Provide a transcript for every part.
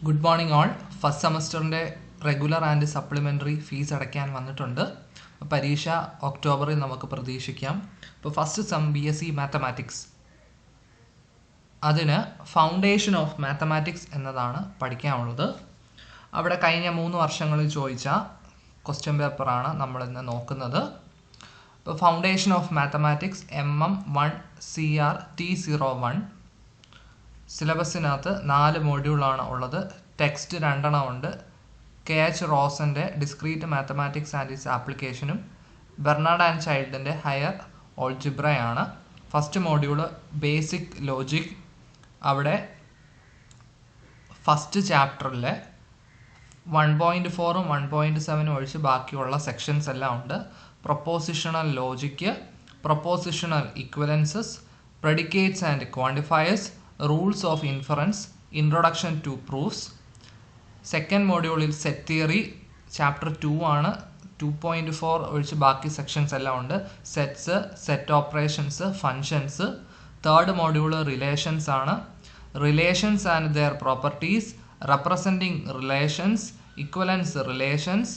Good morning all. First സെമസ്റ്ററിൻ്റെ regular and supplementary fees അടയ്ക്കാൻ വന്നിട്ടുണ്ട്. പരീക്ഷ ഒക്ടോബറിൽ നമുക്ക് പ്രതീക്ഷിക്കാം. ഇപ്പോൾ ഫസ്റ്റ് സെം BSc മാത്തമാറ്റിക്സ്, അതിന് ഫൗണ്ടേഷൻ ഓഫ് മാത്തമാറ്റിക്സ് എന്നതാണ് പഠിക്കാനുള്ളത്. അവിടെ കഴിഞ്ഞ 3 വർഷങ്ങളിൽ ചോദിച്ച ക്വസ്റ്റ്യൻ പേപ്പറാണ് നമ്മളിന്ന് നോക്കുന്നത്. ഇപ്പോൾ foundation of mathematics MM1 CR T01 സിലബസിനകത്ത് 4 മോഡ്യൂളാണ് ഉള്ളത്. ടെക്സ്റ്റ് 2 ഉണ്ട്. KH റോസൻ്റെ ഡിസ്ക്രീറ്റ് മാത്തമാറ്റിക്സ് ആൻഡ് ഇറ്റ്സ് ആപ്ലിക്കേഷനും ബെർണാഡ് ആൻഡ് ചൈൽഡിൻ്റെ ഹയർ ഓൾജിബ്രയാണ്. First module basic logic. First ചാപ്റ്ററിലെ 1.4ഉം 1.7ഉം ഒഴിച്ച് ബാക്കിയുള്ള സെക്ഷൻസ് എല്ലാം ഉണ്ട്. Propositional logic, propositional equivalences, predicates and quantifiers, rules of inference, introduction to proofs. Second മോഡ്യൂളിൽ സെറ്റ് തിയറി, ചാപ്റ്റർ 2 ആണ്. 2.4 ഒഴിച്ച് ബാക്കി സെക്ഷൻസ് എല്ലാം ഉണ്ട്. Sets, set operations, functions. Third module relations ആണ്. Relations and their properties, representing relations, equivalence relations,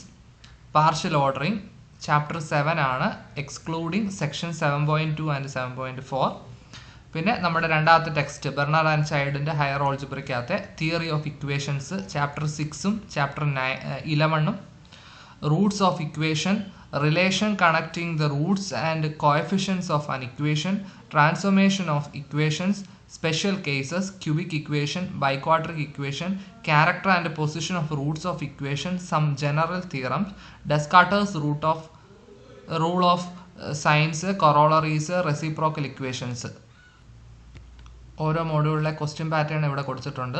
partial ordering. Chapter 7 ആണ്, excluding section 7.2 and 7.4. പിന്നെ നമ്മുടെ രണ്ടാമത്തെ ടെക്സ്റ്റ് ബെർണാഡ് ആൻഡ് ചൈൽഡിൻ്റെ ഹയർ ഓൾജിബ്രയ്ക്കകത്തെ തിയറി ഓഫ് ഇക്വേഷൻസ്, ചാപ്റ്റർ 6ഉം ചാപ്റ്റർ 11ഉം. Roots of equation, relation connecting the roots and coefficients of an equation, transformation of equations, special cases, cubic equation, biquadratic equation, character and position of roots of equation, some general theorems, Descartes's rule of signs, corollaries, reciprocal equations. ഓരോ മോഡ്യൂളിലെ question pattern ഇവിടെ കൊടുത്തിട്ടുണ്ട്.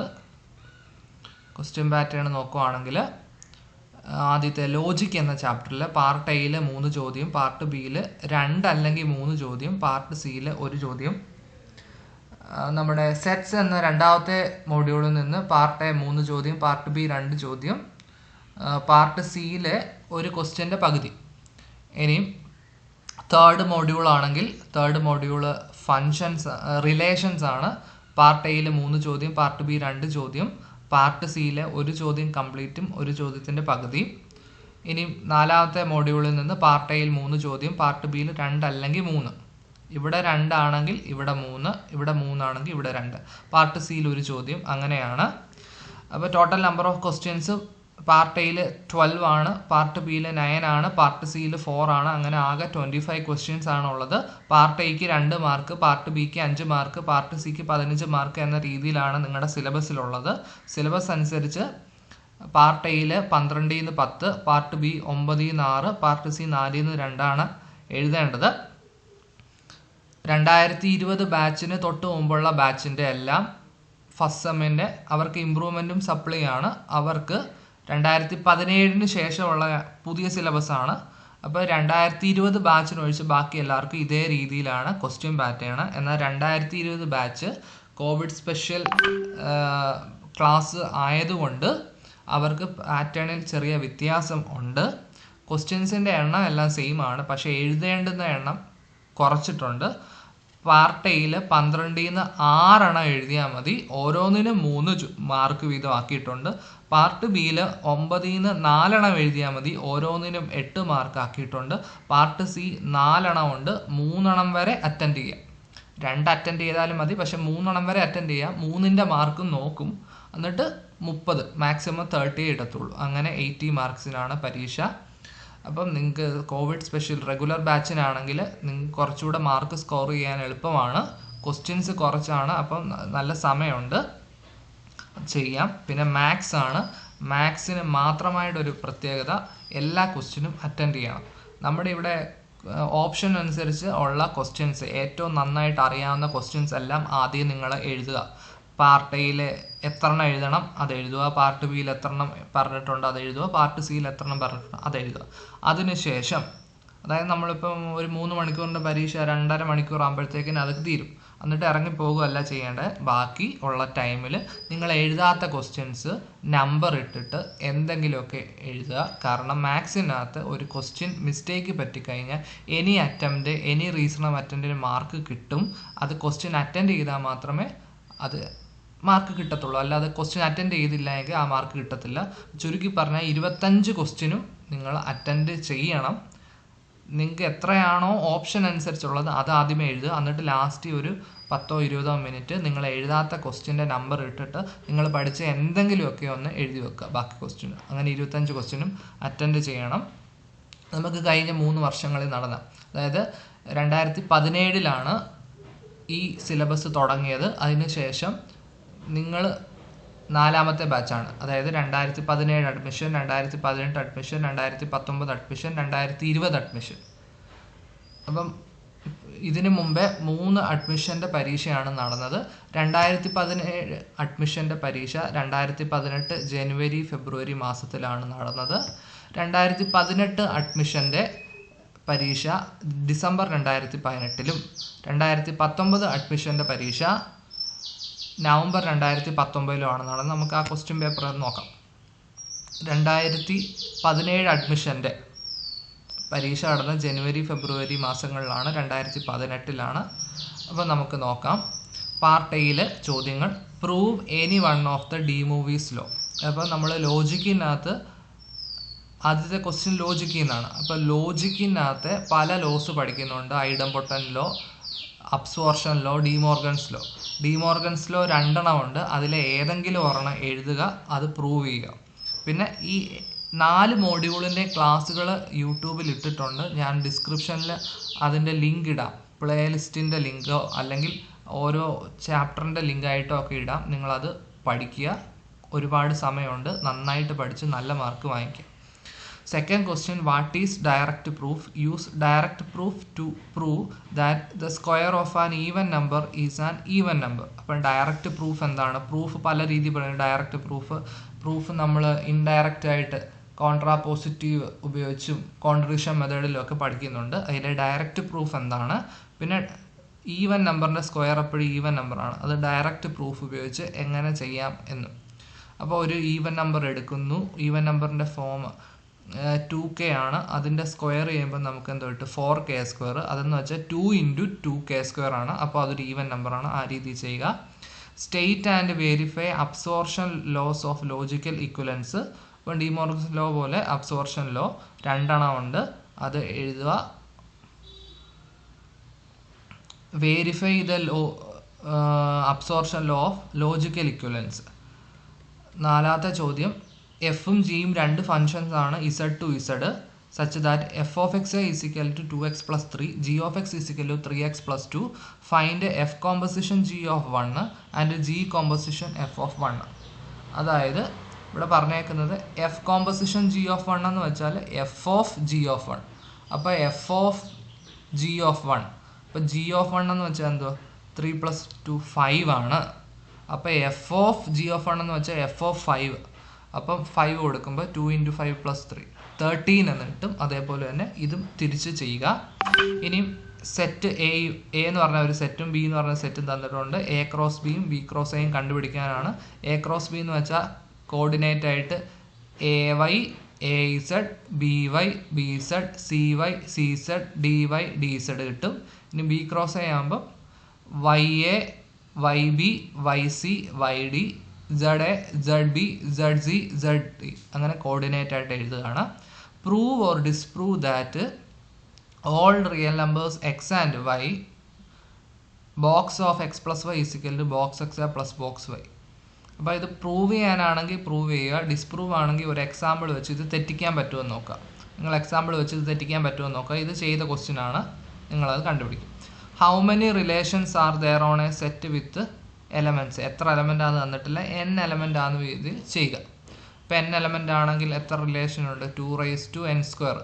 Question pattern നോക്കുകയാണെങ്കിൽ ആദ്യത്തെ logic എന്ന ചാപ്റ്ററിൽ part എയിൽ 3 ചോദ്യം, പാർട്ട് ബിയിൽ 2 അല്ലെങ്കിൽ 3 ചോദ്യം, പാർട്ട് സിയിൽ 1 ചോദ്യം. നമ്മുടെ സെറ്റ്സ് എന്ന രണ്ടാമത്തെ മോഡ്യൂളിൽ നിന്ന് പാർട്ട് എ 3 ചോദ്യം, പാർട്ട് ബി 2 ചോദ്യം, പാർട്ട് സിയിലെ 1 ക്വസ്റ്റ്യൻ്റെ പകുതി. ഇനിയും തേർഡ് മോഡ്യൂൾ ആണെങ്കിൽ തേർഡ് മോഡ്യൂള് ഫങ്ഷൻസ് റിലേഷൻസ് ആണ്. പാർട്ട് എയിൽ 3 ചോദ്യം, പാർട്ട് ബി 2 ചോദ്യം, പാർട്ട് സിയിലെ 1 ചോദ്യം കംപ്ലീറ്റും 1 ചോദ്യത്തിൻ്റെ പകുതിയും. ഇനി നാലാമത്തെ മോഡ്യൂളിൽ നിന്ന് പാർട്ട് എയിൽ 3 ചോദ്യം, പാർട്ട് ബിയിൽ 2 അല്ലെങ്കിൽ 3. ഇവിടെ 2 ആണെങ്കിൽ ഇവിടെ 3, ഇവിടെ 3 ആണെങ്കിൽ ഇവിടെ 2. പാർട്ട് സിയിൽ 1 ചോദ്യം, അങ്ങനെയാണ്. അപ്പോൾ total number of questions part എയിൽ 12 ആണ്, പാർട്ട് ബിയിൽ 9 ആണ്, പാർട്ട് സിയിൽ 4 ആണ്. അങ്ങനെ ആകെ 25 ക്വസ്റ്റ്യൻസ് ആണുള്ളത്. പാർട്ട് എയ്ക്ക് 2 മാർക്ക്, പാർട്ട് ബിക്ക് 5 മാർക്ക്, പാർട്ട് സിക്ക് 15 മാർക്ക് എന്ന രീതിയിലാണ് നിങ്ങളുടെ സിലബസിലുള്ളത്. സിലബസ് അനുസരിച്ച് പാർട്ട് എയിൽ 12-ന് 10, പാർട്ട് ബി 9-ന് 6, പാർട്ട് സി 4-ന് 2 ആണ് എഴുതേണ്ടത്. 2020 ബാച്ചിന് തൊട്ട് മുമ്പുള്ള ബാച്ചിൻ്റെ എല്ലാം ഫസ്റ്റ് സെമ്മിൻ്റെ അവർക്ക് ഇമ്പ്രൂവ്മെൻറ്റും സപ്ലിയാണ്. അവർക്ക് 2017-ന് ശേഷമുള്ള പുതിയ സിലബസാണ്. അപ്പോൾ 2020 ബാച്ചിനൊഴിച്ച് ബാക്കി എല്ലാവർക്കും ഇതേ രീതിയിലാണ് ക്വസ്റ്റ്യൻ പാറ്റേൺ. എന്നാൽ 2020 ബാച്ച് കോവിഡ് സ്പെഷ്യൽ ക്ലാസ് ആയതുകൊണ്ട് അവർക്ക് പാറ്റേണിൽ ചെറിയ വ്യത്യാസം ഉണ്ട്. ക്വസ്റ്റ്യൻസിൻ്റെ എണ്ണം എല്ലാം സെയിം ആണ്, പക്ഷേ എഴുതേണ്ടുന്ന എണ്ണം കുറച്ചിട്ടുണ്ട്. പാർട്ട് എയിൽ 12-ന് 6 എണ്ണം എഴുതിയാൽ മതി, ഓരോന്നിനും 3 മാർക്ക് വീതം ആക്കിയിട്ടുണ്ട്. പാർട്ട് ബിയിൽ 9-ന് 4 എണ്ണം എഴുതിയാൽ മതി, ഓരോന്നിനും 8 മാർക്ക് ആക്കിയിട്ടുണ്ട്. പാർട്ട് സി 4 എണ്ണം ഉണ്ട്, 3 എണ്ണം വരെ അറ്റൻഡ് ചെയ്യാം. 2 അറ്റൻഡ് ചെയ്താലും മതി, പക്ഷെ 3 എണ്ണം വരെ അറ്റൻഡ് ചെയ്യാം. 3ൻ്റെ മാർക്കും നോക്കും, എന്നിട്ട് 30 മാക്സിമം 30 ഇടത്തുള്ളൂ. അങ്ങനെ 80 മാർക്സിനാണ് പരീക്ഷ. അപ്പം നിങ്ങൾക്ക് കോവിഡ് സ്പെഷ്യൽ റെഗുലർ ബാച്ചിനാണെങ്കിൽ നിങ്ങൾക്ക് കുറച്ചുകൂടെ മാർക്ക് സ്കോർ ചെയ്യാൻ എളുപ്പമാണ്. ക്വസ്റ്റ്യൻസ് കുറച്ചാണ്, അപ്പം നല്ല സമയമുണ്ട് ചെയ്യാം. പിന്നെ മാത്സ് ആണ്. മാത്സിന് മാത്രമായിട്ടൊരു പ്രത്യേകത, എല്ലാ ക്വസ്റ്റ്യനും അറ്റൻഡ് ചെയ്യണം. നമ്മുടെ ഇവിടെ ഓപ്ഷൻ അനുസരിച്ച് ഉള്ള ക്വസ്റ്റ്യൻസ്, ഏറ്റവും നന്നായിട്ട് അറിയാവുന്ന ക്വസ്റ്റ്യൻസ് എല്ലാം ആദ്യം നിങ്ങൾ എഴുതുക. പാർട്ട് എയിൽ എത്ര എണ്ണം എഴുതണം അത് എഴുതുക, പാർട്ട് ബിയിൽ എത്ര എണ്ണം പറഞ്ഞിട്ടുണ്ട് അത് എഴുതുക, പാർട്ട് സിയിൽ എത്ര എണ്ണം പറഞ്ഞിട്ടുണ്ട് അത് എഴുതുക. അതിനുശേഷം അതായത് നമ്മളിപ്പം ഒരു 3 മണിക്കൂറിൻ്റെ പരീക്ഷ 2.5 മണിക്കൂർ ആകുമ്പോഴത്തേക്കിന് അത് തീരും. എന്നിട്ട് ഇറങ്ങിപ്പോകുകയല്ല ചെയ്യേണ്ടത്. ബാക്കി ഉള്ള ടൈമിൽ നിങ്ങൾ എഴുതാത്ത ക്വസ്റ്റ്യൻസ് നമ്പർ ഇട്ടിട്ട് എന്തെങ്കിലുമൊക്കെ എഴുതുക. കാരണം മാത്സിനകത്ത് ഒരു ക്വസ്റ്റ്യൻ മിസ്റ്റേക്ക് പറ്റിക്കഴിഞ്ഞാൽ എനി റീസണബിൾ അറ്റംപ്റ്റിന് മാർക്ക് കിട്ടും. അത് ക്വസ്റ്റ്യൻ അറ്റൻഡ് ചെയ്താൽ മാത്രമേ അത് മാർക്ക് കിട്ടത്തുള്ളൂ. അല്ലാതെ ക്വസ്റ്റ്യൻ അറ്റൻഡ് ചെയ്തില്ല എങ്കിൽ ആ മാർക്ക് കിട്ടത്തില്ല. ചുരുക്കി പറഞ്ഞാൽ 25 ക്വസ്റ്റ്യനും നിങ്ങൾ അറ്റൻഡ് ചെയ്യണം. നിങ്ങൾക്ക് എത്രയാണോ ഓപ്ഷൻ അനുസരിച്ചുള്ളത് അത് ആദ്യമേ എഴുതുക. എന്നിട്ട് ലാസ്റ്റ് ഒരു 10-20 മിനിറ്റ് നിങ്ങൾ എഴുതാത്ത ക്വസ്റ്റ്യൻ്റെ നമ്പർ ഇട്ടിട്ട് നിങ്ങൾ പഠിച്ച എന്തെങ്കിലുമൊക്കെ ഒന്ന് എഴുതി വെക്കുക ബാക്കി ക്വസ്റ്റ്യന്. അങ്ങനെ 25 ക്വസ്റ്റ്യനും അറ്റൻഡ് ചെയ്യണം. നമുക്ക് കഴിഞ്ഞ 3 വർഷങ്ങളിൽ നടന്ന, അതായത് 2017 ഈ സിലബസ് തുടങ്ങിയത്. അതിനുശേഷം നിങ്ങൾ 4ാമത്തെ ബാച്ചാണ്. അതായത് 2017 അഡ്മിഷൻ, 2018 അഡ്മിഷൻ, 2019 അഡ്മിഷൻ, 2020 അഡ്മിഷൻ. അപ്പം ഇതിനു മുമ്പേ 3 അഡ്മിഷൻ്റെ പരീക്ഷയാണ് നടന്നത്. 2017 അഡ്മിഷൻ്റെ പരീക്ഷ 2018 ജനുവരി ഫെബ്രുവരി മാസത്തിലാണ് നടന്നത്. 2018 അഡ്മിഷൻ്റെ പരീക്ഷ ഡിസംബർ 2018-ലും 2019 അഡ്മിഷൻ്റെ പരീക്ഷ നവംബർ 2019-ലുമാണ് നടന്നത്. നമുക്ക് ആ ക്വസ്റ്റ്യൻ പേപ്പർ നോക്കാം. 2017 അഡ്മിഷൻ്റെ പരീക്ഷ നടന്ന ജനുവരി ഫെബ്രുവരി മാസങ്ങളിലാണ്. 2018-ലാണ്. അപ്പോൾ നമുക്ക് നോക്കാം. പാർട്ട് എയിൽ ചോദ്യങ്ങൾ. Prove any one of the de Moivre's law. അപ്പോൾ നമ്മൾ ലോജിക്കിനകത്ത് ആദ്യത്തെ ക്വസ്റ്റ്യൻ ലോജിക്കിൽ നിന്നാണ്. അപ്പോൾ ലോജിക്കിനകത്ത് പല ലോസ് പഠിക്കുന്നുണ്ട്. Idempotent law, absorption law, De Morgan's law. De Morgan's law 2 ഉണ്ട്. അതിലെ ഏതെങ്കിലും ഒരെണ്ണം എഴുതുക, അത് പ്രൂവ് ചെയ്യുക. പിന്നെ ഈ 4 മോഡ്യൂളിൻ്റെ ക്ലാസ്സുകൾ യൂട്യൂബിൽ ഇട്ടിട്ടുണ്ട്. ഞാൻ ഡിസ്ക്രിപ്ഷനിൽ അതിൻ്റെ ലിങ്ക് ഇടാം. പ്ലേലിസ്റ്റിൻ്റെ ലിങ്കോ അല്ലെങ്കിൽ ഓരോ ചാപ്റ്ററിൻ്റെ ലിങ്കായിട്ടോ ഒക്കെ ഇടാം. നിങ്ങളത് പഠിക്കുക. ഒരുപാട് സമയമുണ്ട്. നന്നായിട്ട് പഠിച്ച് നല്ല മാർക്ക് വാങ്ങിക്കുക. Second question, what is direct proof? Use direct proof to prove that the square of an even number is an even number. അപ്പോൾ ഡയറക്റ്റ് പ്രൂഫ് എന്താണ്? പ്രൂഫ് പല രീതി പറയുന്നത്. ഡയറക്റ്റ് പ്രൂഫ് നമ്മൾ ഇൻഡയറക്റ്റ് ആയിട്ട് കോൺട്രാപോസിറ്റീവ് ഉപയോഗിച്ചും കോൺട്രഡിക്ഷൻ മെത്തേഡിലും ഒക്കെ പഠിക്കുന്നുണ്ട്. അതിലെ ഡയറക്റ്റ് പ്രൂഫ് എന്താണ്? പിന്നെ ഈവൻ നമ്പറിൻ്റെ സ്ക്വയർ എപ്പോഴും ഈവൻ നമ്പറാണ്. അത് ഡയറക്റ്റ് പ്രൂഫ് ഉപയോഗിച്ച് എങ്ങനെ ചെയ്യാം എന്നും. അപ്പോൾ ഒരു ഈവൻ നമ്പർ എടുക്കുന്നു. ഈവൻ നമ്പറിൻ്റെ ഫോം 2k ആണ്. അതിൻ്റെ സ്ക്വയർ ചെയ്യുമ്പോൾ നമുക്ക് എന്തോ കിട്ടും? 4k². അതെന്ന് വെച്ചാൽ 2 × 2k² ആണ്. അപ്പോൾ അതൊരു ഈവൻ നമ്പറാണ്. ആ രീതി ചെയ്യുക. State and verify absorption laws of logical equivalence. ഇപ്പം ഡിമോർഗൻസ് ലോ പോലെ അബ്സോർഷൻ ലോ 2 ഉണ്ട്. അത് എഴുതുക. Verify the law absorption law of logical equivalence. 4ാമത്തെ ചോദ്യം, എഫും ജിയും 2 ഫങ്ഷൻസ് ആണ് z to z, such that f of x is equal to 2x plus 3, g of x is equal to 3x plus 2. Find f composition g of 1 and g composition f of 1. അതായത് ഇവിടെ പറഞ്ഞേക്കുന്നത് f composition g of 1 എന്ന് വെച്ചാൽ f of g of 1. അപ്പോൾ f of g of 1. അപ്പോൾ g of 1 എന്ന് വെച്ചാൽ എന്തോ 3 plus 2 5 ആണ്. അപ്പോൾ f of g of 1 എന്ന് വെച്ചാൽ f of 5. അപ്പം 5 കൊടുക്കുമ്പോൾ 2 × 5 + 3 13 എന്ന് കിട്ടും. അതേപോലെ തന്നെ ഇതും തിരിച്ച് ചെയ്യുക. ഇനിയും സെറ്റ് എ എന്ന് പറഞ്ഞ ഒരു സെറ്റും ബി എന്ന് പറഞ്ഞ സെറ്റും തന്നിട്ടുണ്ട്. എ ക്രോസ് ബിയും ബി ക്രോസ് എയും കണ്ടുപിടിക്കാനാണ്. എ ക്രോസ് ബി എന്ന് വെച്ചാൽ കോർഡിനേറ്റ് ആയിട്ട് AY AZ BY BZ CY CZ DY DZ കിട്ടും. ഇനി ബി ക്രോസ് എ ആകുമ്പോൾ YA YB YC YD ZA ZB ZC ZD അങ്ങനെ കോർഡിനേറ്റ് ആയിട്ട് എഴുതുകയാണ്. Prove or disprove that all real numbers x and y box of x plus y is equal to box X plus box y. അപ്പോൾ ഇത് prove ചെയ്യാനാണെങ്കിൽ prove ചെയ്യുക. Disprove ആണെങ്കിൽ ഒരു example വെച്ച് ഇത് തെറ്റിക്കാൻ പറ്റുമെന്ന് നോക്കുക. നിങ്ങൾ എക്സാമ്പിൾ വെച്ച് ഇത് തെറ്റിക്കാൻ പറ്റുമെന്ന് നോക്കുക. ഇത് ചെയ്ത ക്വസ്റ്റ്യൻ ആണ്. നിങ്ങളത് കണ്ടുപിടിക്കും. How many relations are their own A set with elements. എത്ര എലമെൻ്റ് ആണെന്ന് തന്നിട്ടില്ല, n എലമെൻ്റ് ആണെന്ന് രീതിയിൽ ചെയ്യുക. ഇപ്പോൾ n എലമെൻ്റ് ആണെങ്കിൽ എത്ര റിലേഷൻ ഉണ്ട്? 2n².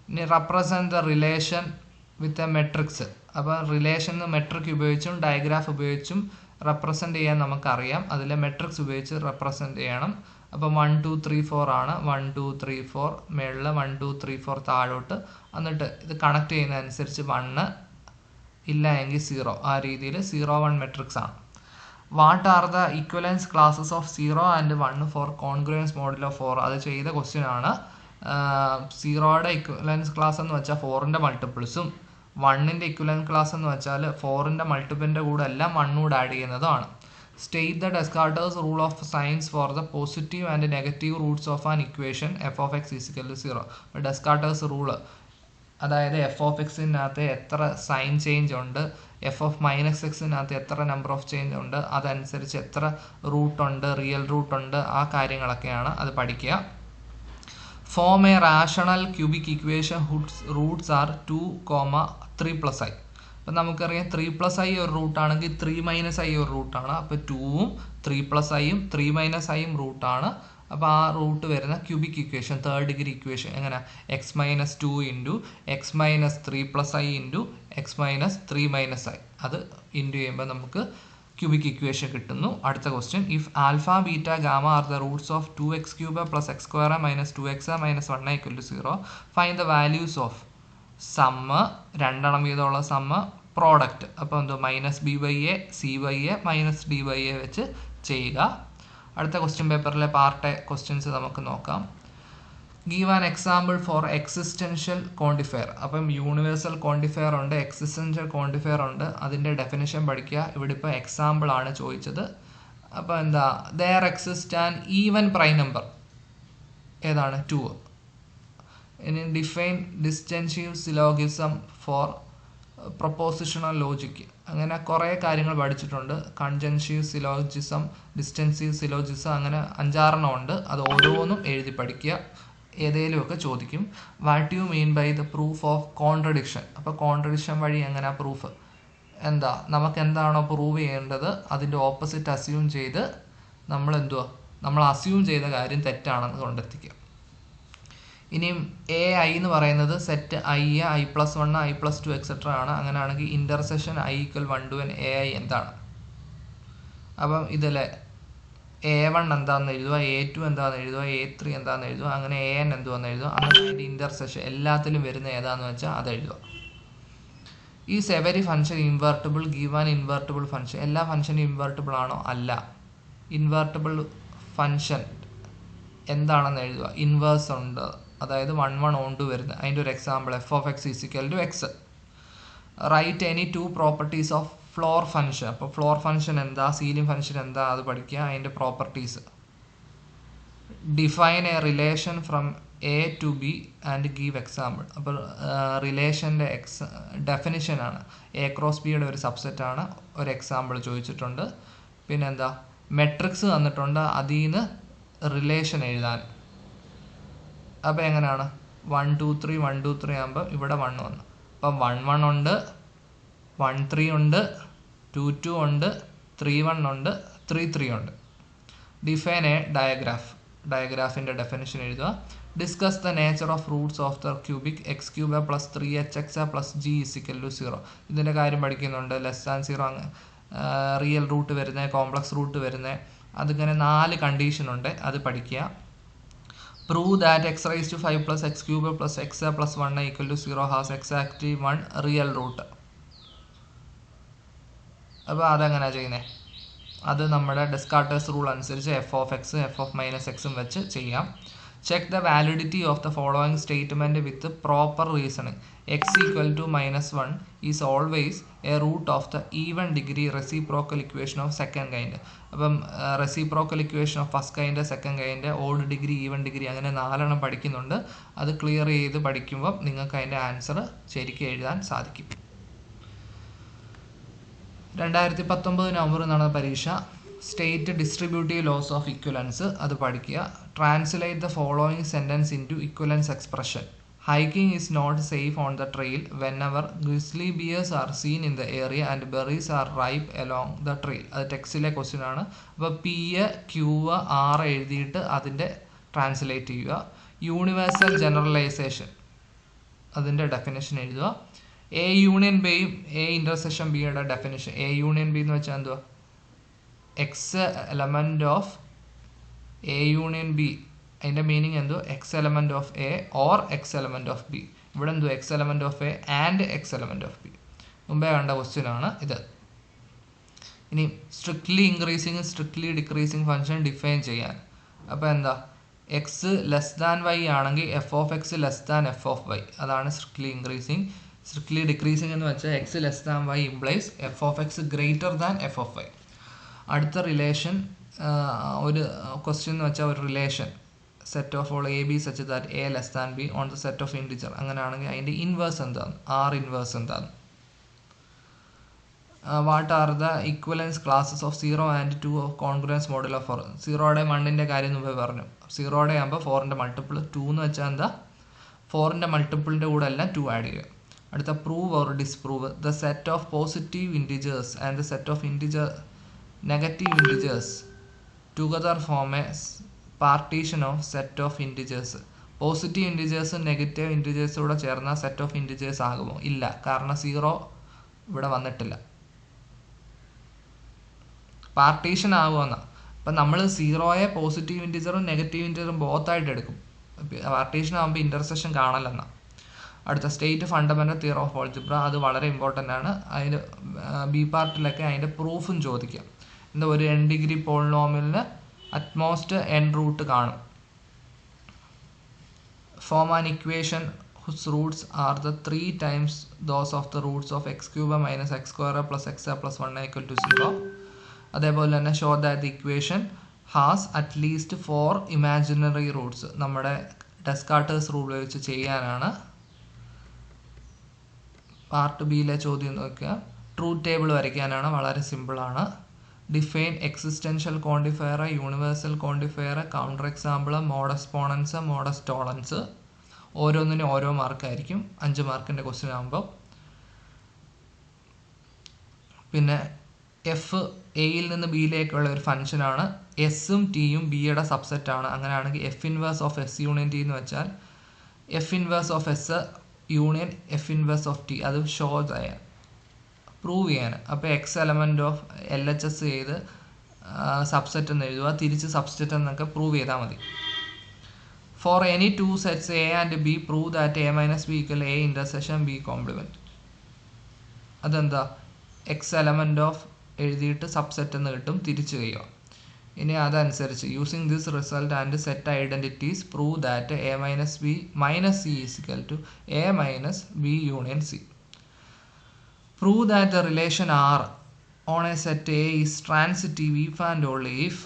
ഇനി represent the relation with a matrix. അപ്പോൾ റിലേഷൻ മെട്രിക് ഉപയോഗിച്ചും ഡയഗ്രാഫ് ഉപയോഗിച്ചും റെപ്രസെൻറ്റ് ചെയ്യാൻ നമുക്കറിയാം. അതിലെ മെട്രിക്സ് ഉപയോഗിച്ച് റെപ്രസെൻറ്റ് ചെയ്യണം. അപ്പോൾ 1 2 3 4 ആണ്. 1 2 3 4 മേളിൽ 1 2 3 4 താഴോട്ട്. എന്നിട്ട് ഇത് കണക്ട് ചെയ്യുന്നതനുസരിച്ച് 1 ഇല്ല എങ്കിൽ 0. ആ രീതിയിൽ 0 1 മെട്രിക്സ് ആണ്. What are the equivalence classes of 0 and 1 for congruence model of 4? അത് ചെയ്ത ക്വസ്റ്റ്യൻ ആണ്. 0യുടെ ഇക്വലൻസ് ക്ലാസ് എന്ന് വെച്ചാൽ 4ൻ്റെ മൾട്ടിപ്പിൾസും 1ൻ്റെ ഇക്വലൻസ് ക്ലാസ് എന്ന് വെച്ചാൽ 4ൻ്റെ മൾട്ടിപ്പിളിൻ്റെ കൂടെ എല്ലാം 1 കൂടെ add ചെയ്യുന്നതുമാണ്. State the Descartes rule of signs for the positive and negative roots of an equation f of x is equal to 0. Descartes rule, അതായത് എഫ് ഓഫ് എക്സിനകത്ത് എത്ര സൈൻ ചേഞ്ച് ഉണ്ട്, എഫ് ഓഫ് മൈനസ് എക്സിനകത്ത് എത്ര number of change ഉണ്ട്, അതനുസരിച്ച് എത്ര റൂട്ടുണ്ട്, real റൂട്ടുണ്ട്, ആ കാര്യങ്ങളൊക്കെയാണ് അത് പഠിക്കുക. Form a rational cubic equation whose roots are 2, 3 + i. അപ്പം നമുക്കറിയാം 3 + i ഒരു റൂട്ടാണെങ്കിൽ 3 - i ഒരു റൂട്ടാണ്. അപ്പോൾ 2ഉം 3 + iയും 3 - iയും റൂട്ടാണ്. അപ്പോൾ ആ റൂട്ട് വരുന്ന cubic equation, third degree equation എങ്ങനെ, x - 2 × x - 3 + i × x - 3 - i, അത് ഇൻറ്റു ചെയ്യുമ്പോൾ നമുക്ക് ക്യൂബിക് ഇക്വേഷൻ കിട്ടുന്നു. അടുത്ത question, if alpha beta gamma are the roots of 2x³ + x² - 2x - 1 = 0, find the values of sum, രണ്ടെണ്ണം വീതമുള്ള sum, product. അപ്പോൾ എന്തോ -b/a c/a -d/a വെച്ച് ചെയ്യുക. അടുത്ത ക്വസ്റ്റ്യൻ പേപ്പറിലെ പാർട്ട് ക്വസ്റ്റ്യൻസ് നമുക്ക് നോക്കാം. Give an example for existential quantifier. അപ്പം യൂണിവേഴ്സൽ ക്വാണ്ടിഫയർ ഉണ്ട്, എക്സിസ്റ്റൻഷ്യൽ ക്വാണ്ടിഫയർ ഉണ്ട്. അതിൻ്റെ ഡെഫിനിഷൻ പഠിക്കുക. ഇവിടെ ഇപ്പോൾ എക്സാമ്പിൾ ആണ് ചോദിച്ചത്. അപ്പോൾ എന്താ, there exist an even prime number, ഏതാണ് 2. ഇനി ഡിഫൈൻ ഡിസ്റ്റൻസീവ് സിലോഗിസം ഫോർ പ്രൊപ്പോസിഷണൽ ലോജിക്. അങ്ങനെ കുറേ കാര്യങ്ങൾ പഠിച്ചിട്ടുണ്ട്. കൺജൻസീവ് സിലോജിസം, ഡിസ്റ്റൻസീവ് സിലോജിസം, അങ്ങനെ 5-6 ഉണ്ട്. അത് ഓരോന്നും എഴുതി പഠിക്കുക. ഏതെങ്കിലുമൊക്കെ ചോദിക്കും. What you mean by the proof of contradiction. അപ്പോൾ കോൺട്രഡിക്ഷൻ വഴി എങ്ങനെ പ്രൂഫ്, എന്താ, നമുക്ക് എന്താണോ പ്രൂവ് ചെയ്യേണ്ടത് അതിൻ്റെ ഓപ്പോസിറ്റ് അസ്യൂം ചെയ്ത് നമ്മൾ അസ്യൂം ചെയ്ത കാര്യം തെറ്റാണെന്ന് കൊണ്ടെത്തിക്കുക. ഇനിയും ai എന്ന് പറയുന്നത് set i, i+1, i+2 etcetera ആണ്. അങ്ങനെയാണെങ്കിൽ intersection i = 1 to n ai എന്താണ്? അപ്പം ഇതിൽ a1 എന്താണെന്ന് എഴുതുക, a2 എന്താണെന്ന് എഴുതുക, a3 എന്താണെന്ന് എഴുതുക, അങ്ങനെ an എന്തുവാന്ന് എഴുതുക. അങ്ങനെ അതിൻ്റെ ഇൻ്റർസെക്ഷൻ എല്ലാത്തിലും വരുന്ന ഏതാണെന്ന് വെച്ചാൽ അത് എഴുതുക. Is every function invertible, give an invertible function. എല്ലാ ഫംഗ്ഷനും ഇൻവേർട്ടിബിൾ ആണോ? അല്ല. ഇൻവേർട്ടിബിൾ ഫംഗ്ഷൻ എന്താണെന്ന് എഴുതുക. ഇൻവേഴ്സ് ഉണ്ട്, അതായത് 1, 1 കൊണ്ട് വരുന്നത്. അതിൻ്റെ ഒരു example f of x = x. Write any 2 properties of floor function. അപ്പോൾ ഫ്ലോർ ഫംഗ്ഷൻ എന്താ, സീലിംഗ് ഫംഗ്ഷൻ എന്താ, അത് പഠിക്കുക. അതിൻ്റെ properties. Define a relation from a to b and give example. അപ്പോൾ റിലേഷൻ്റെ ഡെഫിനിഷനാണ്. a × b യുടെ ഒരു സബ്സെറ്റാണ്. ഒരു എക്സാമ്പിൾ ചോദിച്ചിട്ടുണ്ട്. പിന്നെന്താ, മെട്രിക്സ് തന്നിട്ടുണ്ട്, അതിൽ നിന്ന് റിലേഷൻ എഴുതാൻ. അപ്പോൾ എങ്ങനെയാണ്, 1, 2, 3 1, 2, 3 ആകുമ്പോൾ ഇവിടെ 1 വന്നു. അപ്പം 1, 1 ഉണ്ട്, 1, 3 ഉണ്ട്, 2, 2 ഉണ്ട്, 3, 1 ഉണ്ട്, 3, 3 ഉണ്ട്. Define a digraph. ഡയഗ്രാഫിൻ്റെ ഡെഫിനിഷൻ എഴുതുക. Discuss the nature of roots of the cubic x³ + 3hx + g = 0. ഇതിൻ്റെ കാര്യം പഠിക്കുന്നുണ്ട്. <0 റിയൽ റൂട്ട് വരുന്നത്, കോംപ്ലക്സ് റൂട്ട് വരുന്നത്, അതിങ്ങനെ 4 കണ്ടീഷൻ ഉണ്ട്, അത് പഠിക്കുക. Prove that x⁵ + 5 + x³ + x + 1 = 0 has exactly 1 real root. അപ്പോൾ അതെങ്ങനെയാണ് ചെയ്യുന്നത്? അത് നമ്മുടെ ഡെസ്കാർട്ടേഴ്സ് റൂൾ അനുസരിച്ച് f of x, f of -x വെച്ച് ചെയ്യാം. Check the validity of the following statement with proper reasoning. x = -1 is always a root of the even degree reciprocal equation of second kind. അപ്പം reciprocal equation of first kind, second kind, odd degree, even degree, അങ്ങനെ 4 പഠിക്കുന്നുണ്ട്. അത് clear ചെയ്ത് പഠിക്കുമ്പോൾ നിങ്ങൾക്ക് അതിൻ്റെ answer ശരിക്കും എഴുതാൻ സാധിക്കും. 2019 നവംബർ നടന്ന പരീക്ഷ. State distributive laws of equivalence, അത് പഠിക്കുക. Translate the following sentence into equivalence expression. Hiking is not safe on the trail whenever grizzly bears are seen in the area and berries are ripe along the trail. അത് ടെക്സ്റ്റിലെ question ആണ്. അപ്പോൾ P, Q, R എഴുതിയിട്ട് അതിൻ്റെ translate ചെയ്യുക. Universal generalisation, അതിൻ്റെ definition എഴുതുക. A union ബിയും A ഇൻ്റർസെക്ഷൻ ബിയുടെ ഡെഫിനേഷൻ. A യൂണിയൻ ബി എന്ന് വെച്ചാൽ എന്തുവാ? X element of A union B, അതിൻ്റെ മീനിങ് എന്തോ X element of A or X element of B. ഇവിടെ എന്തോ X element of A and X element of B. മുമ്പേ കണ്ട ക്വസ്റ്റ്യൻ ആണ് ഇത്. ഇനി strictly increasing, strictly decreasing function define ചെയ്യാൻ. അപ്പോൾ എന്താ, എക്സ് y ആണെങ്കിൽ f of x f of y, അതാണ് സ്ട്രിക്ട്ലി ഇൻക്രീസിങ്. സ്ട്രിക്ട്ലി ഡിക്രീസിങ് എന്ന് വെച്ചാൽ x y implies f of x greater than f of y. അടുത്ത റിലേഷൻ ഒരു ക്വസ്റ്റ്യൻ എന്ന് വെച്ചാൽ ഒരു relation set of all A be such that A less than B on the set of integer. അങ്ങനെയാണെങ്കിൽ അതിൻ്റെ inverse എന്താണ്, R inverse എന്താണ്. What are the ഇക്വലൻസ് classes of 0 and 2 of congruence model of 4. 0യുടെ 1ൻ്റെ കാര്യം മുമ്പേ പറഞ്ഞു. 0യുടെ ആകുമ്പോൾ 4ൻ്റെ മൾട്ടിപ്പിൾ 2 എന്ന് വെച്ചാൽ എന്താ, 4ൻ്റെ മൾട്ടിപ്പിളിൻ്റെ കൂടെ എല്ലാം 2 ആഡ് ചെയ്യുക. അടുത്ത prove or disprove the set of positive integers and the set of negative integers together form a partition of set of integers. പോസിറ്റീവ് ഇൻറ്റിജേഴ്സും നെഗറ്റീവ് ഇൻറ്റിജേഴ്സും കൂടെ ചേർന്നാൽ സെറ്റ് ഓഫ് ഇൻറ്റിജേഴ്സ് ആകുമോ? ഇല്ല, കാരണം 0 ഇവിടെ വന്നിട്ടില്ല. പാർട്ടീഷൻ ആകുമെന്നാണ്. അപ്പം നമ്മൾ 0യെ പോസിറ്റീവ് ഇൻറ്റിജറും നെഗറ്റീവ് ഇൻറ്റിജറും ബോത്തായിട്ട് എടുക്കും. പാർട്ടീഷൻ ആകുമ്പോൾ ഇൻ്റർസെക്ഷൻ കാണലെന്നാണ്. അടുത്ത state fundamental theorem of algebra, അത് വളരെ ഇമ്പോർട്ടൻ്റ് ആണ്. അതിൻ്റെ ബി പാർട്ടിലൊക്കെ അതിൻ്റെ പ്രൂഫും ചോദിക്കാം. എന്താ, ഒരു n ഡിഗ്രി പോളിനോമിയലിന് അറ്റ്മോസ്റ്റ് n റൂട്ട് കാണും. Form an equation whose roots are the 3 times those of the roots of x cube minus x square plus x plus 1 equal to 0. അതേപോലെ തന്നെ show that the equation has at least 4 imaginary Roots. നമ്മുടെ Descartes's rule വെച്ച് ചെയ്യാനാണ്. Part ബിയിലെ ചോദ്യം നോക്കുക. Truth table വരയ്ക്കാനാണ്, വളരെ സിമ്പിളാണ്. Define existential quantifier, universal quantifier, counter example, modus ponens, modus tollens. ഓരോന്നിനും ഓരോ മാർക്കായിരിക്കും 5 മാർക്കിൻ്റെ ക്വസ്റ്റ്യൻ ആകുമ്പോൾ. പിന്നെ എഫ് എയിൽ നിന്ന് ബിയിലേക്കുള്ള ഒരു ഫംഗ്ഷനാണ്. എസ്സും ടിയും ബിയുടെ സബ്സെറ്റാണ്. അങ്ങനെയാണെങ്കിൽ F inverse of S union T എന്ന് വെച്ചാൽ F inverse of S union F inverse of T. അത് ഷോ ചെയ്യാൻ, പ്രൂവ് ചെയ്യാൻ. അപ്പോൾ എക്സ് എലമെൻറ്റ് ഓഫ് LHS ചെയ്ത് സബ്സെറ്റ് എന്ന് എഴുതുക, തിരിച്ച് സബ്സെറ്റ് എന്നൊക്കെ പ്രൂവ് ചെയ്താൽ മതി. For any 2 sets A and B, prove that A minus B equal A intersection B complement. അതെന്താ, എക്സ് എലമെൻറ്റ് ഓഫ് എഴുതിയിട്ട് സബ്സെറ്റ് എന്ന് കിട്ടും, തിരിച്ച് ചെയ്യുക. ഇനി അതനുസരിച്ച് using this result and set identities prove that A minus B minus C is equal to A minus B union C. Prove that the relation R on a set A is transitive if and only if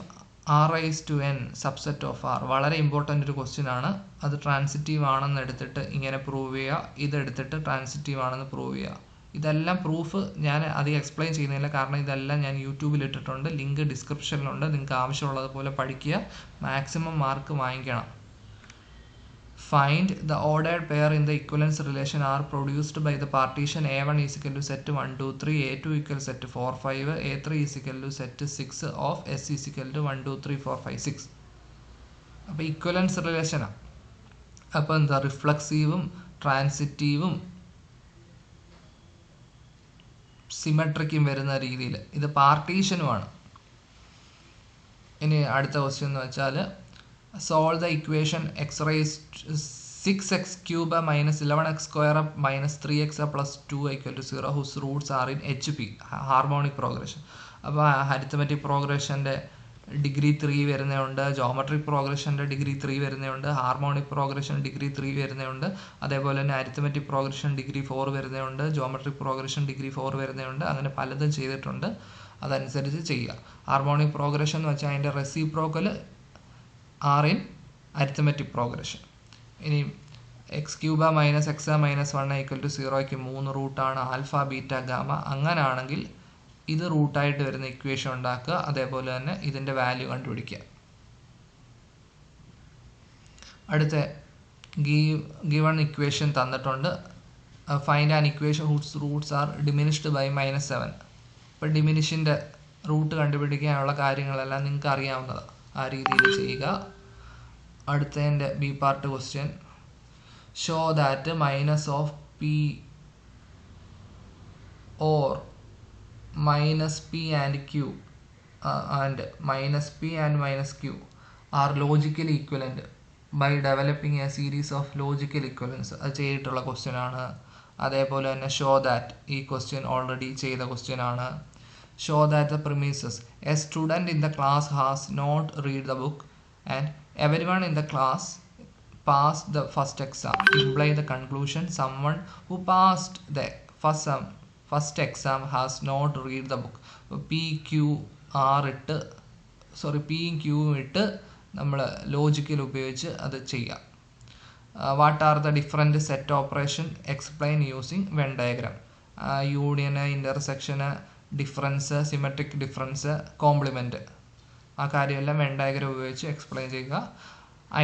R raised to n subset of R. വളരെ important ഒരു question ആണ്. അത് transitive ആണെന്ന് എടുത്തിട്ട് ഇങ്ങനെ prove ചെയ്യുക, ഇതെടുത്തിട്ട് transitive ആണെന്ന് prove ചെയ്യുക. ഇതെല്ലാം പ്രൂഫ് ഞാൻ അധികം എക്സ്പ്ലെയിൻ ചെയ്യുന്നില്ല, കാരണം ഇതെല്ലാം ഞാൻ യൂട്യൂബിൽ ഇട്ടിട്ടുണ്ട്. ലിങ്ക് ഡിസ്ക്രിപ്ഷനിലുണ്ട്. നിങ്ങൾക്ക് ആവശ്യമുള്ളതുപോലെ പഠിക്കുക, മാക്സിമം മാർക്ക് വാങ്ങിക്കണം. Find the ordered pair in the equivalence relation are produced by the partition A1 is equal to set 1 2 3, A2 equal set 4 5, A3 is equal to set 6 of S is equal to 1 2 3 4 5 6. അപ്പോൾ ഇക്വലൻസ് റിലേഷനാണ്. അപ്പോൾ എന്താ, റിഫ്ലക്സീവും ട്രാൻസിറ്റീവും സിമെട്രിക്കും വരുന്ന രീതിയിൽ ഇത് പാർട്ടീഷനുമാണ്. ഇനി അടുത്ത question എന്ന് വെച്ചാൽ solve the equation x raised 6x cube minus 11x square minus 3x plus 2 equal to 0 whose roots are in HP, harmonic progression. അപ്പോൾ അരിത്തമെറ്റിക് പ്രോഗ്രഷൻ്റെ ഡിഗ്രി 3 വരുന്നുണ്ട്, ജോമെട്രിക് പ്രോഗ്രഷൻ്റെ ഡിഗ്രി 3 വരുന്നുണ്ട്, ഹാർമോണിക് പ്രോഗ്രഷൻ ഡിഗ്രി 3 വരുന്നുണ്ട്. അതേപോലെ തന്നെ അരിത്തമെറ്റിക് പ്രോഗ്രഷൻ ഡിഗ്രി 4 വരുന്നുണ്ട്, geometric progression degree 4 വരുന്നുണ്ട്. അങ്ങനെ പലതും ചെയ്തിട്ടുണ്ട്, അതനുസരിച്ച് ചെയ്യുക. ഹാർമോണിക് പ്രോഗ്രഷൻ എന്ന് വെച്ചാൽ അതിൻ്റെ reciprocal are in arithmetic progression. ഇനി x cube minus x minus 1 equal to 0യ്ക്ക് 3 റൂട്ടാണ് ആൽഫ ബീറ്റ ഗാമ. അങ്ങനെയാണെങ്കിൽ ഇത് റൂട്ടായിട്ട് വരുന്ന ഇക്വേഷൻ ഉണ്ടാക്കുക, അതേപോലെ തന്നെ ഇതിൻ്റെ വാല്യൂ കണ്ടുപിടിക്കുക. അടുത്ത ഗിവൺ ഇക്വേഷൻ തന്നിട്ടുണ്ട്. Find an equation whose roots are diminished by -7. ഇപ്പോൾ ഡിമിനിഷിൻ്റെ റൂട്ട് കണ്ടുപിടിക്കാനുള്ള കാര്യങ്ങളെല്ലാം നിങ്ങൾക്ക് അറിയാവുന്നതാണ്, ആ രീതിയിൽ ചെയ്യുക. അടുത്തതിൻ്റെ B part question, show that minus of P or minus P and Q and minus P and minus Q are logically equivalent by developing a series of logical equivalence. അത് ചെയ്തിട്ടുള്ള ക്വസ്റ്റ്യൻ ആണ്. അതേപോലെ തന്നെ ഷോ ദാറ്റ്, ഈ question already ചെയ്ത question ആണ്. Show that the premises a student in the class has not read the book and everyone in the class passed the first exam. Imply the conclusion someone who passed the first exam has not read the book. P, Q R ഇട്ട് പിയും ക്യൂവും ഇട്ട് നമ്മൾ logical ഉപയോഗിച്ച് അത് ചെയ്യാം. What are the different set operation explain using Venn diagram. യൂണിയന്, ഇൻ്റർസെക്ഷന്, ഡിഫറൻസ്, സിമെട്രിക് ഡിഫറൻസ്, കോംപ്ലിമെൻറ്റ്, ആ കാര്യമെല്ലാം വെൻ ഡയഗ്രാം ഉപയോഗിച്ച് എക്സ്പ്ലെയിൻ ചെയ്യുക.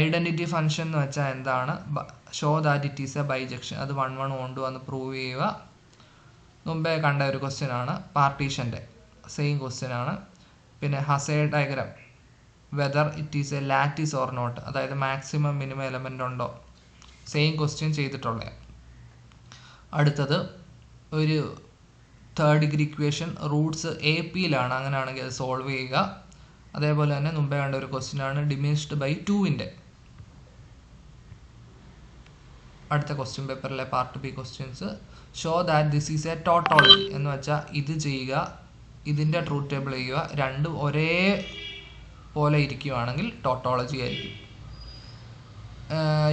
ഐഡൻറ്റിറ്റി ഫംഗ്ഷൻ എന്ന് വെച്ചാൽ എന്താണ്? Show that it is a bijection. അത് 1 1 കൊണ്ടുവന്ന് പ്രൂവ് ചെയ്യുക. മുമ്പേ കണ്ട ഒരു ക്വസ്റ്റ്യൻ ആണ്, പാർട്ടീഷൻ്റെ സെയിം ക്വസ്റ്റ്യൻ ആണ്. പിന്നെ Hasse diagram, whether it is a lattice or not, അതായത് മാക്സിമം മിനിമം എലമെൻ്റ് ഉണ്ടോ, സെയിം ക്വസ്റ്റ്യൻ ചെയ്തിട്ടുള്ളത്. അടുത്തത് ഒരു third degree equation, roots A പിയിലാണ്, അങ്ങനെയാണെങ്കിൽ അത് സോൾവ് ചെയ്യുക. അതേപോലെ തന്നെ മുമ്പേ കണ്ട ഒരു ക്വസ്റ്റ്യൻ ആണ് ഡിമിനിഷ്ഡ് ബൈ 2ൻ്റെ. അടുത്ത ക്വസ്റ്റ്യൻ പേപ്പറിലെ part B questions. Show that this is a tautology എന്ന് വെച്ചാൽ ഇത് ചെയ്യുക, ഇതിൻ്റെ ട്രൂത്ത് ടേബിൾ ചെയ്യുക, രണ്ടും ഒരേ പോലെ ഇരിക്കുകയാണെങ്കിൽ ടോട്ടോളജി ആയിരിക്കും.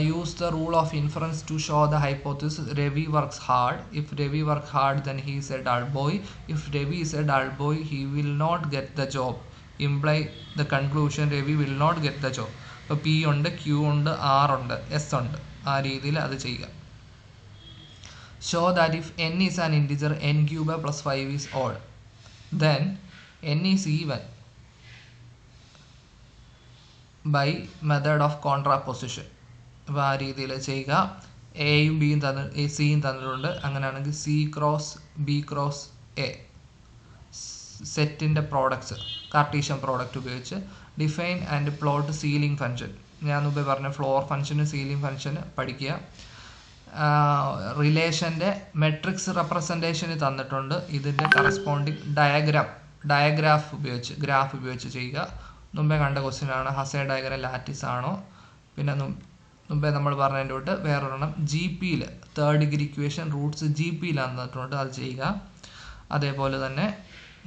Use the rule of inference to show the hypothesis Ravi works hard. If Ravi work hard then he is a dull boy. If Ravi is a dull boy he will not get the job. Imply the conclusion Ravi will not get the job. ഇപ്പോൾ P ഉണ്ട്, Q ഉണ്ട്, R ഉണ്ട്, S ഉണ്ട്, ആ രീതിയിൽ അത് ചെയ്യുക. Show that if n is an integer n cube plus 5 is odd, then n is even by method of contraposition. അപ്പോൾ ആ രീതിയിൽ ചെയ്യുക. എയും ബിയും സിയും തന്നിട്ടുണ്ട്, അങ്ങനെയാണെങ്കിൽ C cross B cross A സെറ്റിൻ്റെ പ്രോഡക്ട്സ്, കാർട്ടീഷ്യൻ പ്രോഡക്റ്റ് ഉപയോഗിച്ച് define and plot ceiling function. ഞാൻ മുമ്പേ പറഞ്ഞ ഫ്ലോർ ഫംഗ്ഷന് സീലിംഗ് ഫംഗ്ഷന് പഠിക്കുക. റിലേഷൻ്റെ മെട്രിക്സ് റെപ്രസെൻറ്റേഷന് തന്നിട്ടുണ്ട്, ഇതിൻ്റെ കറസ്പോണ്ടിങ് ഡയഗ്രാഫ് ഉപയോഗിച്ച് ഗ്രാഫ് ഉപയോഗിച്ച് ചെയ്യുക. മുമ്പേ കണ്ട ക്വസ്റ്റ്യൻ ആണ്, ഹസേ ഡയഗ്രാം ലാറ്റിസ് ആണോ. പിന്നെ മുമ്പേ നമ്മൾ പറഞ്ഞതിൻ്റെ തൊട്ട് വേറൊരെണ്ണം ജി പിയിൽ third degree equation roots G പിയിലാണ് തന്നിട്ടുണ്ട്, അത് ചെയ്യുക. അതേപോലെ തന്നെ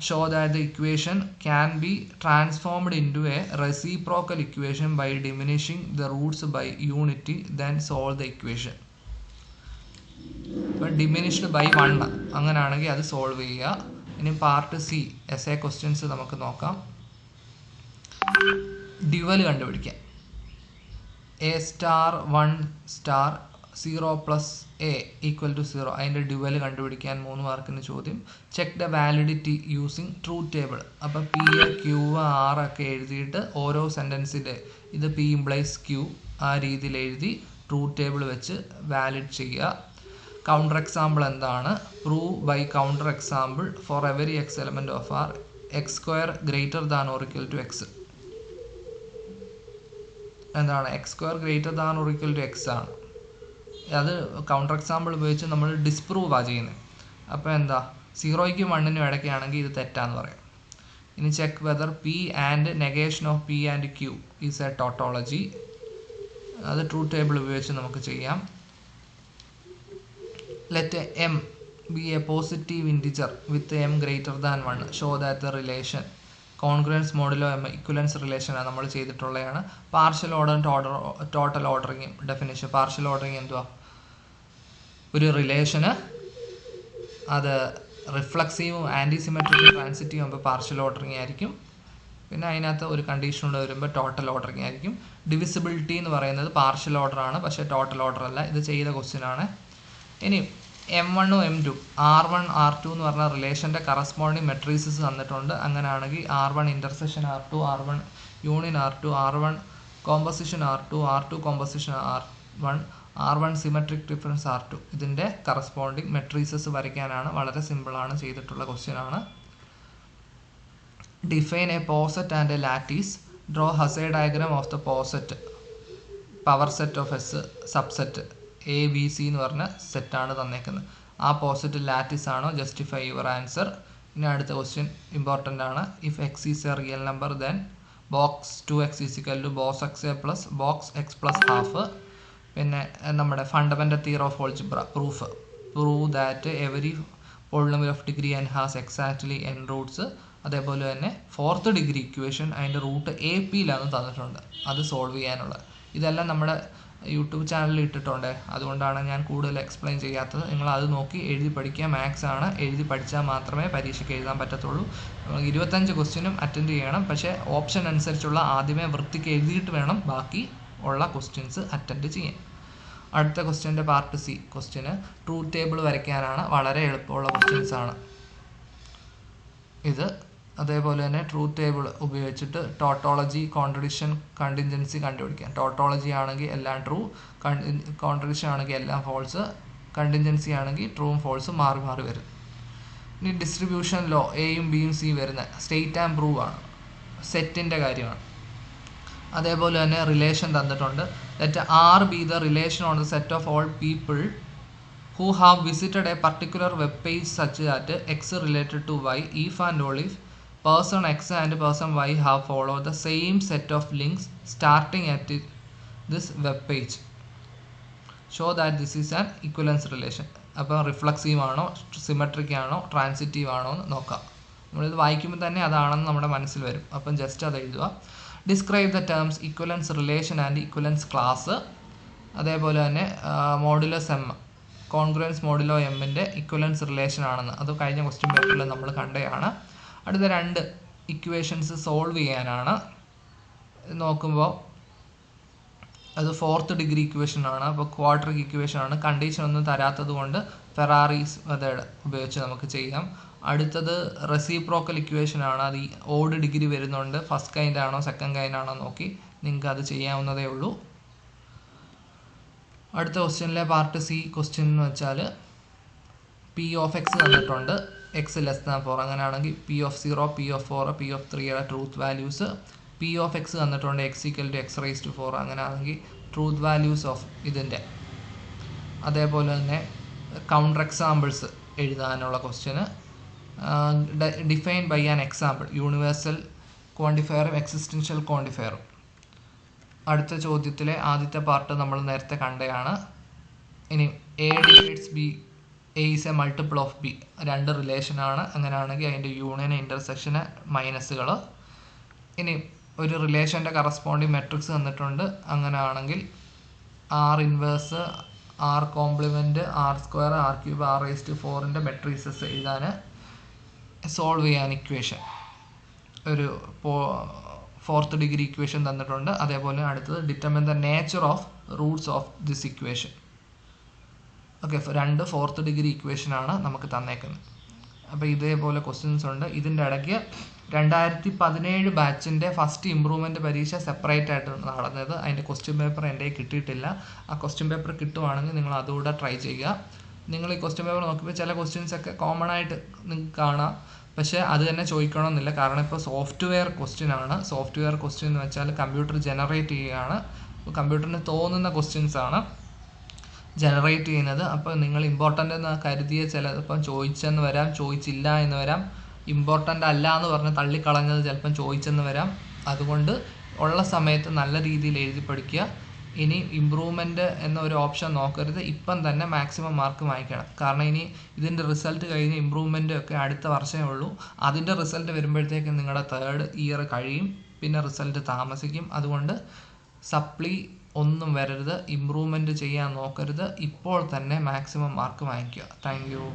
show that the equation can be transformed into a reciprocal equation by diminishing the roots by unity, then solve the equation. ഇപ്പോൾ ഡിമിനിഷ്ഡ് ബൈ 1 അങ്ങനെയാണെങ്കിൽ അത് സോൾവ് ചെയ്യുക. ഇനി part C S A questions നമുക്ക് നോക്കാം. ഡ്യുവൽ കണ്ടുപിടിക്കാം. A star 1 star 0 plus A equal to 0, അതിൻ്റെ dual കണ്ടുപിടിക്കാൻ 3 മാർക്കിന് ചോദ്യം. Check the validity using truth table. അപ്പോൾ പി എ ക്യൂ ആർ ഒക്കെ എഴുതിയിട്ട് ഓരോ സെൻറ്റൻസിൻ്റെ ഇത് പി ഇംപ്ലൈസ് ക്യൂ ആ രീതിയിൽ എഴുതി ട്രൂത്ത് ടേബിൾ വെച്ച് വാലിഡ് ചെയ്യുക. കൗണ്ടർ എക്സാമ്പിൾ എന്താണ്? Prove by counter example for every x element of R x square greater than or equal to x. എന്താണ്? X square greater than or equal to x ആണ്. അത് counter example ഉപയോഗിച്ച് നമ്മൾ ഡിസ്പ്രൂവാണ് ചെയ്യുന്നത്. അപ്പോൾ എന്താ, 0ക്കും 1നും ഇടയ്ക്കാണെങ്കിൽ ഇത് തെറ്റാന്ന് പറയാം. ഇനി check whether P and negation of P and Q is a tautology. അത് ട്രൂത്ത് ടേബിൾ ഉപയോഗിച്ച് നമുക്ക് ചെയ്യാം. Let M be a positive integer with M greater than 1. Show that the relation congruence modulo M equivalence റിലേഷനാണ് നമ്മൾ ചെയ്തിട്ടുള്ളതാണ്. Partial ഓർഡറും total ഓർഡറിങ്ങും definition. Partial ordering എന്തുവാ? ഒരു റിലേഷന് അത് റിഫ്ലക്സീവും ആൻറ്റിസിമെട്രിക്കും ട്രാൻസിറ്റീവും ആകുമ്പോൾ പാർഷ്യൽ ഓർഡറിങ് ആയിരിക്കും. പിന്നെ അതിനകത്ത് ഒരു കണ്ടീഷൻ കൊണ്ട് വരുമ്പോൾ ടോട്ടൽ ഓർഡറിങ് ആയിരിക്കും. ഡിവിസിബിലിറ്റി എന്ന് പറയുന്നത് പാർഷ്യൽ ഓർഡറാണ്, പക്ഷേ ടോട്ടൽ ഓർഡർ അല്ല. ഇത് ചെയ്ത ക്വസ്റ്റ്യൻ ആണ്. ഇനി M1 M2 R1 R2 എന്ന് പറഞ്ഞ റിലേഷൻ്റെ കറസ്പോണ്ടിങ് മെട്രീസസ് തന്നിട്ടുണ്ട്. അങ്ങനെയാണെങ്കിൽ R1 intersection R2, R1 union R2, R1 composition R2, R2 composition R1, R1 symmetric difference R2. ഇതിൻ്റെ കറസ്പോണ്ടിങ് മെട്രീസസ് വരയ്ക്കാനാണ്. വളരെ സിമ്പിളാണ്, ചെയ്തിട്ടുള്ള ക്വസ്റ്റ്യൻ ആണ്. Define a poset and a lattice. Draw Hasse diagram of the poset power set of S subset A B C എന്ന് പറഞ്ഞ സെറ്റാണ് തന്നേക്കുന്നത്. ആ പോസിറ്റ് ലാറ്റിസ് ആണോ? Justify your answer. ഇനി അടുത്ത ക്വസ്റ്റ്യൻ ഇമ്പോർട്ടൻ്റ് ആണ്. If X is a real number then box 2x is equal to box X a plus box X plus half. പിന്നെ നമ്മുടെ fundamental theorem of algebra proof. Prove that every polynomial of degree n has exactly n Roots. അതേപോലെ തന്നെ 4th degree equation അതിൻ്റെ root A പിയിലാണ് തന്നിട്ടുണ്ട്, അത് solve ചെയ്യാനുള്ളത്. ഇതെല്ലാം നമ്മുടെ യൂട്യൂബ് ചാനലിൽ ഇട്ടിട്ടുണ്ട്. അതുകൊണ്ടാണ് ഞാൻ കൂടുതൽ എക്സ്പ്ലെയിൻ ചെയ്യാത്തത്. നിങ്ങൾ അത് നോക്കി എഴുതി പഠിക്കുക. മാത്സ് ആണ്, എഴുതി പഠിച്ചാൽ മാത്രമേ പരീക്ഷയ്ക്ക് എഴുതാൻ പറ്റത്തുള്ളൂ. 25 ക്വസ്റ്റ്യനും അറ്റൻഡ് ചെയ്യണം. പക്ഷേ ഓപ്ഷൻ അനുസരിച്ചുള്ള ആദ്യമേ വൃത്തിക്ക് എഴുതിയിട്ട് വേണം ബാക്കി ഉള്ള ക്വസ്റ്റ്യൻസ് അറ്റൻഡ് ചെയ്യാൻ. അടുത്ത ക്വസ്റ്റ്യൻ്റെ പാർട്ട് സി ക്വസ്റ്റ്യന് ട്രൂത്ത് ടേബിൾ വരയ്ക്കാനാണ്. വളരെ എളുപ്പമുള്ള ക്വസ്റ്റ്യൻസ് ആണ് ഇത്. അതേപോലെ തന്നെ ട്രൂത്ത് ടേബിൾ ഉപയോഗിച്ചിട്ട് ടോട്ടോളജി, കോൺട്രഡിക്ഷൻ, കണ്ടിൻജൻസി കണ്ടുപിടിക്കാം. ടോട്ടോളജി ആണെങ്കിൽ എല്ലാം ട്രൂ, കോൺട്രഡിക്ഷൻ ആണെങ്കിൽ എല്ലാം ഫോൾസ്, കണ്ടിൻജൻസി ആണെങ്കിൽ ട്രൂവും ഫോൾസും മാറി മാറി വരും. ഇനി ഡിസ്ട്രിബ്യൂഷൻ ലോ എയും ബിയും സി വരുന്ന സ്റ്റേറ്റ് ആൻഡ് പ്രൂവ് ആണ്, സെറ്റിൻ്റെ കാര്യമാണ്. അതേപോലെ തന്നെ റിലേഷൻ തന്നിട്ടുണ്ട്. Let R be the relation on the set of all people who have visited a particular web page such that x related to y if and only if person x and person y have followed the same set of links starting at this web page. Show that this is an equivalence relation. അപ്പോൾ reflexive ആണോ, symmetric ആണോ, transitive ആണോ എന്ന് നോക്കാം. നമ്മളിത് വായിക്കുമ്പോൾ തന്നെ അതാണെന്ന് നമ്മുടെ മനസ്സിൽ വരും. അപ്പം ജസ്റ്റ് അത് എഴുതുക. Describe the terms ഇക്വലൻസ് relation and ഇക്വലൻസ് class. അതേപോലെ തന്നെ മോഡുലസ് എം, കോൺഗ്രുവൻസ് മോഡുലോ എമ്മിൻ്റെ ഇക്വലൻസ് റിലേഷൻ ആണെന്ന് അത് കഴിഞ്ഞ ക്വസ്റ്റ്യൻ പേപ്പറിൽ നമ്മൾ കണ്ടതാണ്. അടുത്ത 2 ഇക്വേഷൻസ് സോൾവ് ചെയ്യാനാണ്. നോക്കുമ്പോൾ അത് 4th ഡിഗ്രി ഇക്വേഷൻ ആണ്. അപ്പോൾ ക്വാഡ്രിക് ഇക്വേഷൻ ആണ്. കണ്ടീഷൻ ഒന്നും തരാത്തത് കൊണ്ട് ഫെറാറീസ് മെത്തേഡ് ഉപയോഗിച്ച് നമുക്ക് ചെയ്യാം. അടുത്തത് റെസിപ്രോക്കൽ ഇക്വേഷൻ ആണ്. അത് ഈ ഓഡ് ഡിഗ്രി വരുന്നുണ്ട്. ഫസ്റ്റ് കൈൻഡ് ആണോ സെക്കൻഡ് കൈൻഡ് ആണോ നോക്കി നിങ്ങൾക്ക് അത് ചെയ്യാവുന്നതേ ഉള്ളൂ. അടുത്ത ക്വസ്റ്റ്യനിലെ പാർട്ട് സി ക്വസ്റ്റ്യൻ എന്ന് വെച്ചാൽ പി ഓഫ് എക്സ് തന്നിട്ടുണ്ട്, എക്സ് ലെസ് ദാൻ 4. അങ്ങനെയാണെങ്കിൽ P of 0, P of 4, P of 3യുടെ truth values. P of X തന്നിട്ടുണ്ട് x = x⁴. അങ്ങനെയാണെങ്കിൽ ട്രൂത്ത് വാല്യൂസ് ഓഫ് ഇതിൻ്റെ. അതേപോലെ തന്നെ കൗണ്ടർ എക്സാമ്പിൾസ് എഴുതാനുള്ള ക്വസ്റ്റ്യന് define by an example, universal ക്വാണ്ടിഫയറും എക്സിസ്റ്റൻഷ്യൽ ക്വാണ്ടിഫയറും. അടുത്ത ചോദ്യത്തിലെ ആദ്യത്തെ പാർട്ട് നമ്മൾ നേരത്തെ കണ്ടതാണ്. ഇനി A divides B, A is a multiple of B, 2 റിലേഷനാണ്. അങ്ങനെയാണെങ്കിൽ അതിൻ്റെ യൂണിയന്, ഇൻ്റർസെക്ഷന്, മൈനസുകൾ. ഇനി ഒരു റിലേഷൻ്റെ കറസ്പോണ്ടിങ് മെട്രിക്സ് തന്നിട്ടുണ്ട്. അങ്ങനെയാണെങ്കിൽ R inverse, R complement, R² R³ R⁴ matrices എഴുതാൻ, സോൾവ് ചെയ്യാൻ ഇക്വേഷൻ, ഒരു 4th ഡിഗ്രി ഇക്വേഷൻ തന്നിട്ടുണ്ട്. അതേപോലെ അടുത്തത് determine the nature of roots of this equation. Okay, 2 4th degree ഇക്വേഷനാണ് നമുക്ക് തന്നേക്കുന്നത്. അപ്പോൾ ഇതേപോലെ ക്വസ്റ്റ്യൻസ് ഉണ്ട്. ഇതിൻ്റെ ഇടയ്ക്ക് 2017 ബാച്ചിൻ്റെ ഫസ്റ്റ് ഇമ്പ്രൂവ്മെൻറ്റ് പരീക്ഷ സെപ്പറേറ്റ് ആയിട്ട് നടന്നത്. അതിൻ്റെ ക്വസ്റ്റ്യൻ പേപ്പർ എൻ്റെ കിട്ടിയിട്ടില്ല. ആ ക്വസ്റ്റ്യൻ പേപ്പർ കിട്ടുവാണെങ്കിൽ നിങ്ങൾ അതുകൂടെ ട്രൈ ചെയ്യുക. നിങ്ങൾ ഈ ക്വസ്റ്റ്യൻ പേപ്പർ നോക്കുമ്പോൾ ചില ക്വസ്റ്റ്യൻസൊക്കെ കോമൺ ആയിട്ട് നിങ്ങൾക്ക് കാണാം, പക്ഷേ അത് തന്നെ ചോദിക്കണമെന്നില്ല. കാരണം ഇപ്പോൾ സോഫ്റ്റ്വെയർ ക്വസ്റ്റ്യൻ ആണ്. സോഫ്റ്റ്വെയർ ക്വസ്റ്റ്യൻ എന്ന് വെച്ചാൽ കമ്പ്യൂട്ടർ ജനറേറ്റ് ചെയ്യുകയാണ്. കമ്പ്യൂട്ടറിന് തോന്നുന്ന ക്വസ്റ്റ്യൻസ് ആണ് ജനറേറ്റ് ചെയ്യുന്നത്. അപ്പോൾ നിങ്ങൾ ഇമ്പോർട്ടൻ്റ് എന്ന് കരുതിയ ചിലപ്പം ചോദിച്ചെന്ന് വരാം, ചോദിച്ചില്ല എന്ന് വരാം, ഇമ്പോർട്ടൻ്റ് അല്ല എന്ന് പറഞ്ഞ് തള്ളിക്കളഞ്ഞത് ചിലപ്പം ചോദിച്ചെന്ന് വരാം. അതുകൊണ്ട് ഉള്ള സമയത്ത് നല്ല രീതിയിൽ എഴുതി പഠിക്കുക. ഇനി ഇമ്പ്രൂവ്മെൻറ്റ് എന്നൊരു ഓപ്ഷൻ നോക്കരുത്. ഇപ്പം തന്നെ മാക്സിമം മാർക്ക് വാങ്ങിക്കണം. കാരണം ഇനി ഇതിൻ്റെ റിസൾട്ട് കഴിഞ്ഞ് ഇമ്പ്രൂവ്മെൻ്റ് ഒക്കെ അടുത്ത വർഷമേ ഉള്ളൂ. അതിൻ്റെ റിസൾട്ട് വരുമ്പോഴത്തേക്കും നിങ്ങളുടെ 3rd ഇയർ കഴിയും, പിന്നെ റിസൾട്ട് താമസിക്കും. അതുകൊണ്ട് സപ്ലി ഒന്നും വരരുത്, ഇമ്പ്രൂവ്മെൻറ്റ് ചെയ്യാൻ നോക്കരുത്. ഇപ്പോൾ തന്നെ മാക്സിമം മാർക്ക് വാങ്ങിക്കുക. Thank you.